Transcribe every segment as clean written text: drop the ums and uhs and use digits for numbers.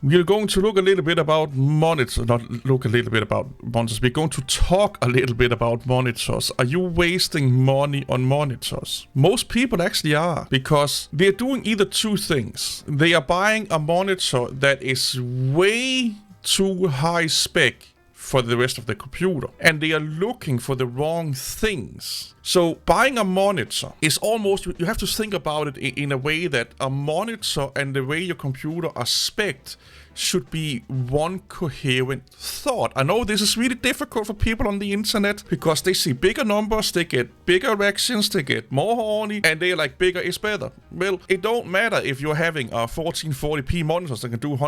We're going to look a little bit about monitors, not look a little bit about monitors, we're going to talk a little bit about monitors. Are you wasting money on monitors? Most people actually are, because they're doing either two things. They are buying a monitor that is way too high spec for the rest of the computer, and they are looking for the wrong things. So buying a monitor is almost, you have to think about it in a way that a monitor and the way your computer are spec'd should be one coherent thought. I know this is really difficult for people on the internet because they see bigger numbers, they get bigger reactions, they get more horny, and they're like, bigger is better. Well, it don't matter if you're having a 1440p monitor that can do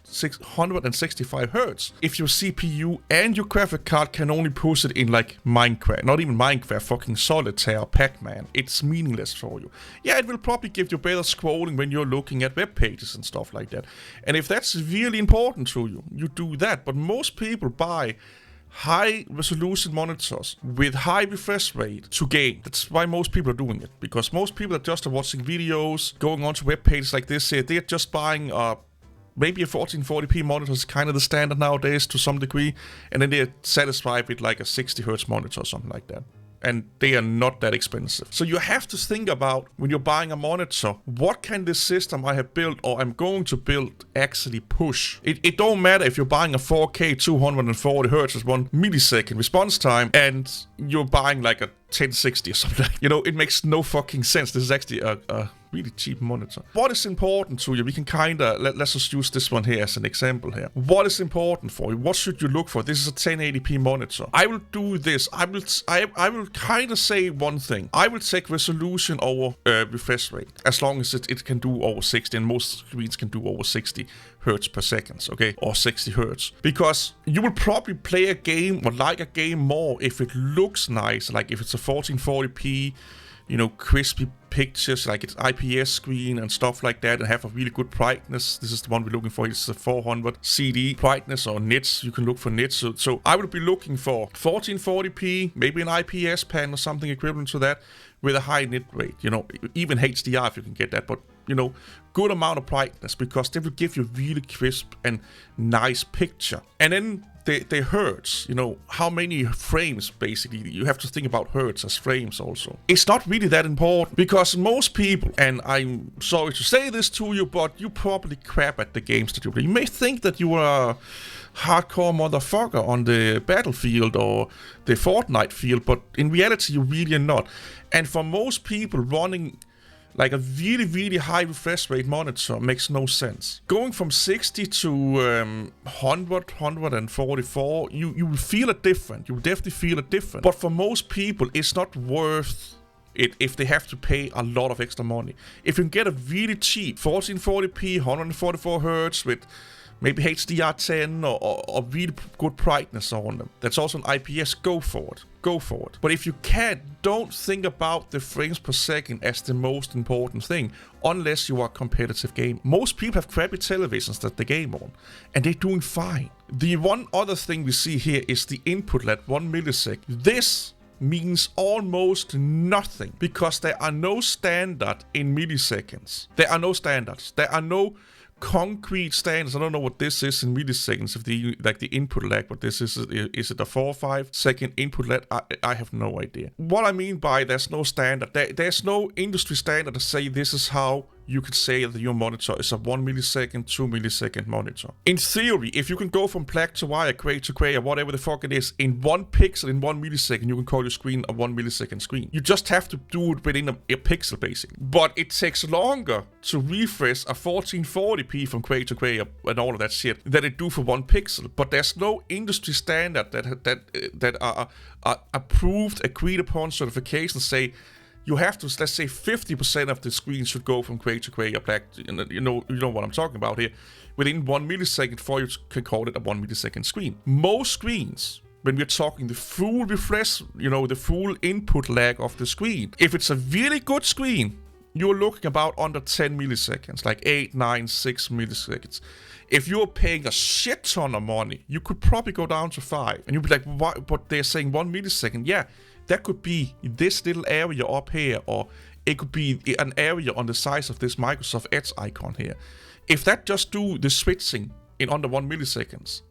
665 hertz. If your CPU and your graphic card can only push it in like Minecraft, not even Minecraft, fucking Solitaire, Pac-Man, it's meaningless for you. Yeah, it will probably give you better scrolling when you're looking at web pages and stuff like that. And if that's really important to you, you do that. But most people buy high resolution monitors with high refresh rate to game. That's why most people are doing it. Because most people that just are watching videos, going onto web pages like this, they're just buying maybe a 1440p monitor is kind of the standard nowadays to some degree, and then they're satisfied with like a 60 hertz monitor or something like that. And they are not that expensive. So you have to think about, when you're buying a monitor, what can this system I have built or I'm going to build actually push? It don't matter if you're buying a 4K 240 hertz with 1 millisecond response time and you're buying like a 1060 or something. You know, it makes no fucking sense. This is actually a really cheap monitor. What is important to you? We can kind of, let's just use this one here as an example here. What is important for you? What should you look for? This is a 1080p monitor. I will do this. I will kind of say one thing. I will take resolution over refresh rate, as long as it can do over 60, and most screens can do over 60 hertz per second, okay? Or 60 hertz. Because you will probably play a game or like a game more if it looks nice, like if it's a 1440p, you know, crispy pictures, like it's IPS screen and stuff like that, and have a really good brightness. This is the one we're looking for. It's a 400 CD brightness, or nits. You can look for nits. So I would be looking for 1440p, maybe an IPS pan or something equivalent to that, with a high nit rate. You know, even HDR if you can get that, but you know, good amount of brightness, because they will give you really crisp and nice picture. And then the hertz, you know, how many frames, basically. You have to think about hertz as frames also. It's not really that important, because most people, and I'm sorry to say this to you, but you probably crap at the games that you play. You may think that you are a hardcore motherfucker on the Battlefield or the Fortnite field, but in reality you really are not. And for most people, running like a really, really high refresh rate monitor makes no sense. Going from 60 to 100, 144, you will feel it different. You will definitely feel it different. But for most people, it's not worth it if they have to pay a lot of extra money. If you can get a really cheap 1440p, 144 hertz with maybe HDR10 or really good brightness on them, that's also an IPS, go for it. Go for it. But if you can't, don't think about the frames per second as the most important thing, unless you are a competitive game. Most people have crappy televisions that they game on, and they're doing fine. The one other thing we see here is the input lag, 1 millisecond. This means almost nothing, because there are no standard in milliseconds. There are no standards. There are no concrete standards. I don't know what this is in milliseconds, if the like the input lag, but this is it a 4 or 5 second input lag? I have no idea. What I mean by there's no standard, there's no industry standard to say this is how you could say that your monitor is a 1 millisecond, 2 millisecond monitor. In theory, if you can go from black to white, gray to gray, or whatever the fuck it is, in 1 pixel, in 1 millisecond, you can call your screen a 1 millisecond screen. You just have to do it within a pixel, basically. But it takes longer to refresh a 1440p from gray to gray and all of that shit than it do for 1 pixel. But there's no industry standard that are approved, agreed upon certifications say you have to, let's say 50% of the screen should go from gray to gray or black. You know what I'm talking about here. Within 1 millisecond before you can call it a 1 millisecond screen. Most screens, when we're talking the full refresh, you know, the full input lag of the screen, if it's a really good screen, you're looking about under 10 milliseconds, like 8, 9, 6 milliseconds. If you're paying a shit ton of money, you could probably go down to 5. And you'd be like, why? But they're saying 1 millisecond. Yeah, that could be this little area up here, or it could be an area on the size of this Microsoft Edge icon here. If that just do the switching in under 1 milliseconds,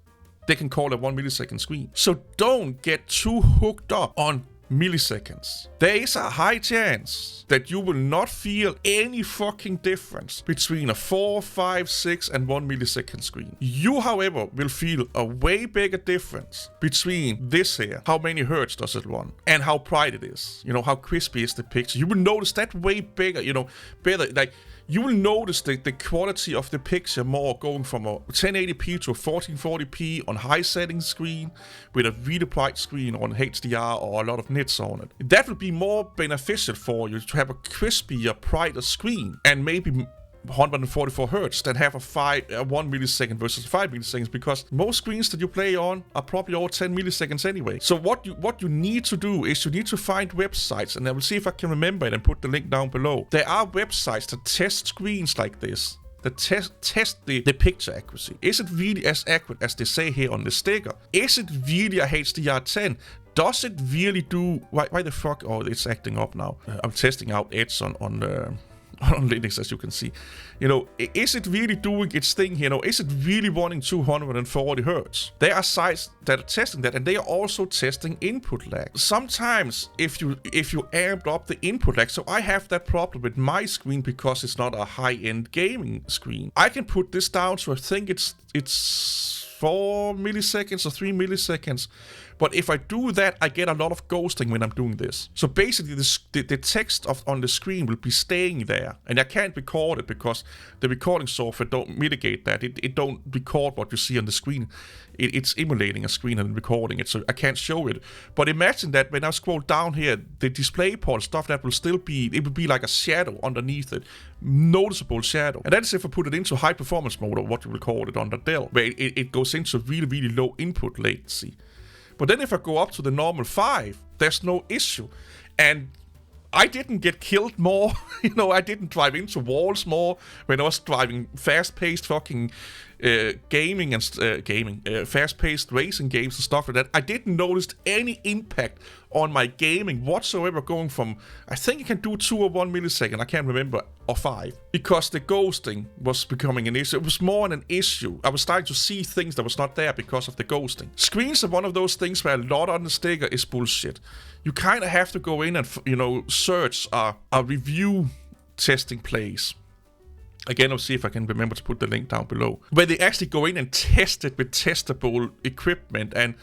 they can call it 1 millisecond screen. So don't get too hooked up on milliseconds. There is a high chance that you will not feel any fucking difference between a 4, 5, 6 and 1 millisecond screen. You, however, will feel a way bigger difference between this here, how many hertz does it run, and how bright it is. You know, how crispy is the picture. You will notice that way bigger, you know, better. Like, you will notice the quality of the picture more going from a 1080p to a 1440p on high settings screen with a really bright screen on HDR or a lot of nits on it. That will be more beneficial for you to have a crispier, brighter screen and maybe 144 hertz than have a 1 millisecond versus 5 milliseconds, because most screens that you play on are probably all 10 milliseconds anyway. So what you need to do is you need to find websites, and I will see if I can remember it and put the link down below. There are websites that test screens like this, that test the picture accuracy. Is it really as accurate as they say here on the sticker? Is it really a HDR10? Does it really do... Why the fuck... Oh, it's acting up now. I'm testing out Edge on Linux, as you can see. You know, is it really doing its thing here? You know, is it really running 240 hertz? There are sites that are testing that, and they are also testing input lag. Sometimes, if you amped up the input lag, so I have that problem with my screen because it's not a high-end gaming screen. I can put this down to, I think it's 4 milliseconds or 3 milliseconds. But if I do that, I get a lot of ghosting when I'm doing this. So basically, the text on the screen will be staying there. And I can't record it because the recording software don't mitigate that. It don't record what you see on the screen. It's emulating a screen and recording it, so I can't show it. But imagine that when I scroll down here, the display port stuff, that will still be, it will be like a shadow underneath it. Noticeable shadow. And that's if I put it into high performance mode, or what you will call it under Dell, where it goes into really, really low input latency. But then if I go up to the normal 5, there's no issue. And I didn't get killed more. You know, I didn't drive into walls more when I was driving fast-paced fucking gaming and fast-paced racing games and stuff like that. I didn't notice any impact on my gaming whatsoever, going from, I think I can do 2 or 1 millisecond, I can't remember, or 5, because the ghosting was becoming an issue. It was more an issue. I was starting to see things that was not there because of the ghosting. Screens are one of those things where a lot on the sticker is bullshit. You kind of have to go in and, you know, search a review testing place. Again, I'll see if I can remember to put the link down below, where they actually go in and test it with testable equipment. And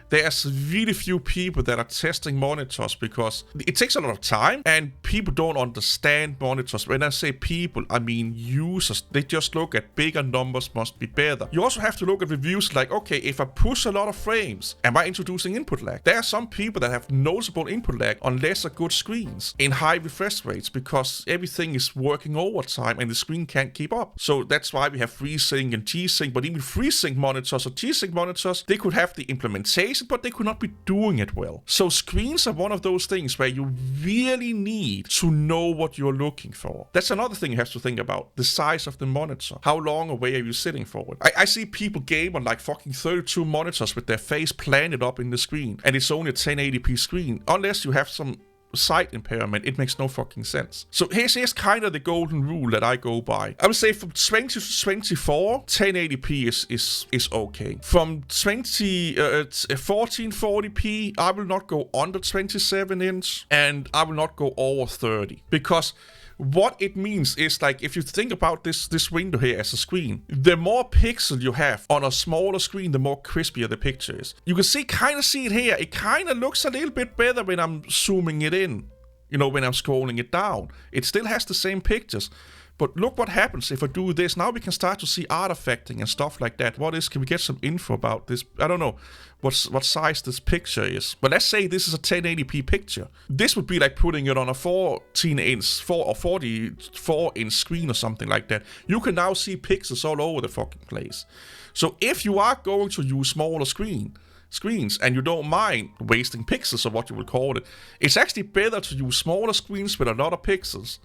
there's really few people that are testing monitors because it takes a lot of time and people don't understand monitors. When I say people, I mean users. They just look at bigger numbers must be better. You also have to look at reviews like, okay, if I push a lot of frames, am I introducing input lag? There are some people that have noticeable input lag on lesser good screens in high refresh rates because everything is working overtime and the screen can't keep up. So that's why we have FreeSync and G-Sync, but even FreeSync monitors or G-Sync monitors, they could have the implementation, but they could not be doing it well. So screens are one of those things where you really need to know what you're looking for. That's another thing you have to think about. The size of the monitor. How long away are you sitting for it? I see people game on like fucking 32 monitors with their face planted up in the screen, and it's only a 1080p screen. Unless you have some sight impairment, it makes no fucking sense. So here's kind of the golden rule that I go by. I would say from 20 to 24, 1080p is okay. From 1440p, I will not go under 27 inch, and I will not go over 30, because what it means is, like, if you think about this window here as a screen, the more pixel you have on a smaller screen, the more crispier the picture is. You can kind of see it here. It kind of looks a little bit better when I'm zooming it in. You know, when I'm scrolling it down. It still has the same pictures. But look what happens if I do this. Now we can start to see artifacting and stuff like that. Can we get some info about this? I don't know what size this picture is. But let's say this is a 1080p picture. This would be like putting it on a 14-inch or 44-inch screen or something like that. You can now see pixels all over the fucking place. So if you are going to use smaller screens and you don't mind wasting pixels, or what you would call it, it's actually better to use smaller screens with a lot of pixels,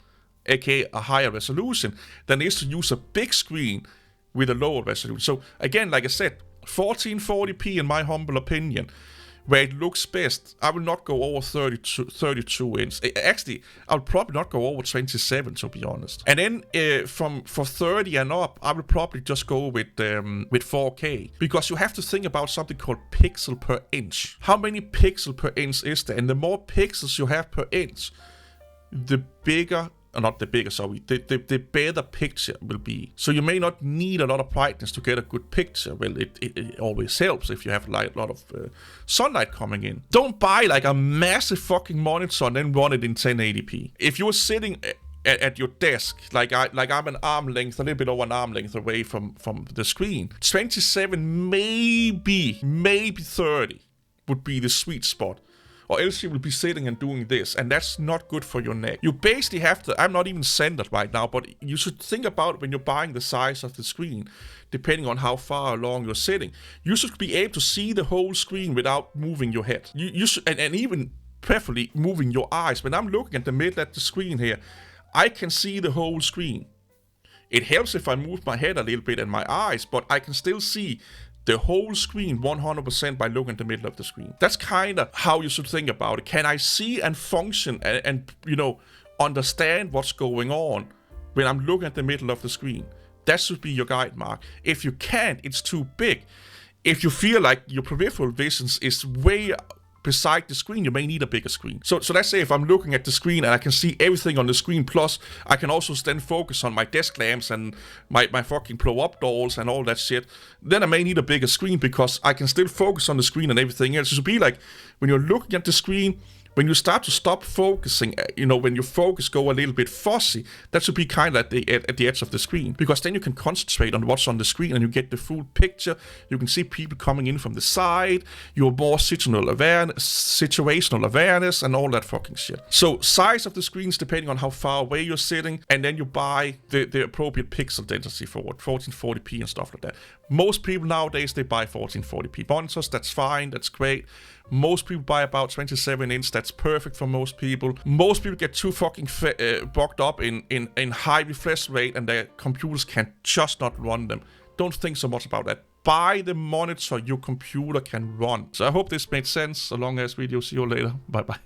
aka a higher resolution, than it is to use a big screen with a lower resolution. So again, like I said, 1440p in my humble opinion where it looks best, I will not go over 32 inch. Actually, I'll probably not go over 27, to be honest. And then for 30 and up, I will probably just go with 4K, because you have to think about something called pixel per inch. How many pixel per inch is there? And the more pixels you have per inch, the bigger, the better picture will be. So you may not need a lot of brightness to get a good picture. Well, it always helps if you have like a lot of sunlight coming in. Don't buy like a massive fucking monitor and then run it in 1080p. If you're sitting at your desk, like I'm an arm length, a little bit over an arm length away from the screen, 27, maybe 30 would be the sweet spot. Or else you will be sitting and doing this, and that's not good for your neck. You basically have to, I'm not even centered right now, but you should think about when you're buying the size of the screen, depending on how far along you're sitting. You should be able to see the whole screen without moving your head. You should, and even preferably moving your eyes. When I'm looking at the middle of the screen here, I can see the whole screen. It helps if I move my head a little bit and my eyes, but I can still see the whole screen 100% by looking at the middle of the screen. That's kind of how you should think about it. Can I see and function and understand what's going on when I'm looking at the middle of the screen? That should be your guide mark. If you can't, it's too big. If you feel like your peripheral vision is way beside the screen, you may need a bigger screen. So let's say if I'm looking at the screen and I can see everything on the screen, plus I can also then focus on my desk lamps and my fucking blow-up dolls and all that shit, then I may need a bigger screen because I can still focus on the screen and everything else. It should be like when you're looking at the screen, when you start to stop focusing, when your focus go a little bit fuzzy, that should be kind of at the edge of the screen, because then you can concentrate on what's on the screen and you get the full picture. You can see people coming in from the side, your more situational awareness and all that fucking shit. So size of the screens depending on how far away you're sitting, and then you buy the appropriate pixel density for what, 1440p and stuff like that. Most people nowadays, they buy 1440p monitors. That's fine, that's great. Most people buy about 27 inch. That's perfect for most people. Most people get too fucking bogged up in high refresh rate, and their computers can just not run them. Don't think so much about that. Buy the monitor your computer can run. So I hope this made sense. A long ass video. See you later. Bye bye.